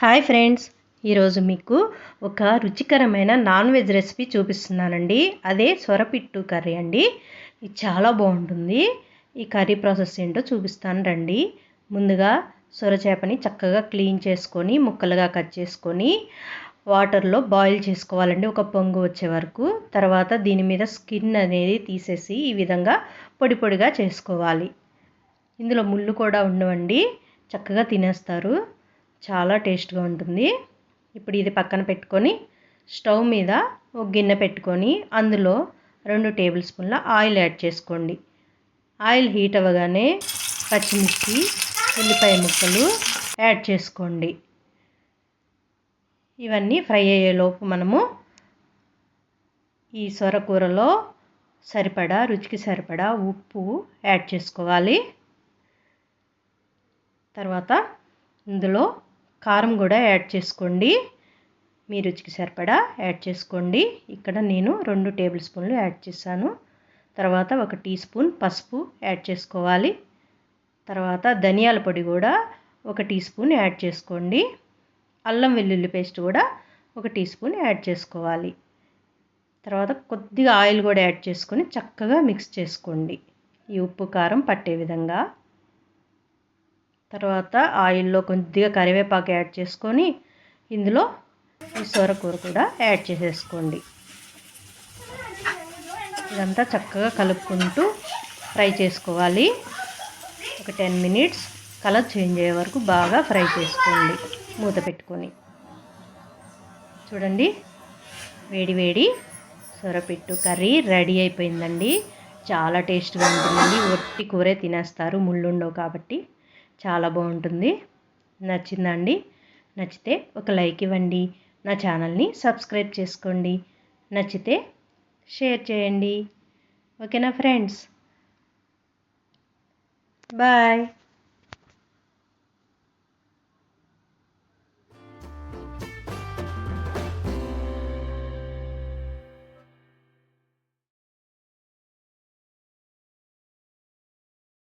Hi friends, ఈరోజు మీకు ఒక రుచికరమైన నాన్ వెజ్ రెసిపీ చూపిస్తున్నానండి. అదే సొరపిట్టు కర్రీ అండి. ఇది చాలా బాగుంటుంది. ఈ కర్రీ ప్రాసెస్ ఏంటో చూపిస్తాను రండి. ముందుగా సొర చేపని చక్కగా క్లీన్ చేసుకొని ముక్కలుగా కట్ చేసుకొని వాటర్లో బాయిల్ చేసుకోవాలండి ఒక పొంగు వచ్చే వరకు. తర్వాత దీని మీద స్కిన్ అనేది తీసేసి ఈ విధంగా పొడి పొడిగా చేసుకోవాలి. ఇందులో ముళ్ళు కూడా ఉండవండి, చక్కగా తినేస్తారు. చాలా టేస్ట్గా ఉంటుంది. ఇప్పుడు ఇది పక్కన పెట్టుకొని స్టవ్ మీద ఒక గిన్నె పెట్టుకొని అందులో 2 టేబుల్ స్పూన్ల ఆయిల్ యాడ్ చేసుకోండి. ఆయిల్ హీట్ అవ్వగానే పచ్చిమిర్చి, ఉల్లిపాయ ముక్కలు యాడ్ చేసుకోండి. ఇవన్నీ ఫ్రై అయ్యేలోపు మనము ఈ సొరకూరలో రుచికి సరిపడా ఉప్పు యాడ్ చేసుకోవాలి. తర్వాత ఇందులో కారం కూడా యాడ్ చేసుకోండి. మీ రుచికి సరిపడా యాడ్ చేసుకోండి. ఇక్కడ నేను 2 టేబుల్ స్పూన్లు యాడ్ చేశాను. తర్వాత 1 టీ స్పూన్ పసుపు యాడ్ చేసుకోవాలి. తర్వాత ధనియాల పొడి కూడా 1 టీ స్పూన్ యాడ్ చేసుకోండి. అల్లం వెల్లుల్లి పేస్ట్ కూడా 1 టీ స్పూన్ యాడ్ చేసుకోవాలి. తర్వాత కొద్దిగా ఆయిల్ కూడా యాడ్ చేసుకొని చక్కగా మిక్స్ చేసుకోండి, ఈ ఉప్పు కారం పట్టే విధంగా. తర్వాత ఆయిల్లో కొద్దిగా కరివేపాకు యాడ్ చేసుకొని ఇందులో ఈ సొరకూర కూడా యాడ్ చేసేసుకోండి. ఇదంతా చక్కగా కలుపుకుంటూ ఫ్రై చేసుకోవాలి. ఒక 10 మినిట్స్ కలర్ చేంజ్ అయ్యే వరకు బాగా ఫ్రై చేసుకోండి మూత పెట్టుకొని. చూడండి, వేడి వేడి సొరపిట్టు కర్రీ రెడీ అయిపోయిందండి. చాలా టేస్ట్గా ఉంటుందండి. ఒట్టి కూరే తినేస్తారు, ముళ్ళు ఉండవు కాబట్టి. చాలా బాగుంటుంది. నచ్చిందండి? నచ్చితే ఒక లైక్ ఇవ్వండి. నా ఛానల్ని సబ్స్క్రైబ్ చేసుకోండి. నచ్చితే షేర్ చేయండి. ఓకేనా ఫ్రెండ్స్? బాయ్.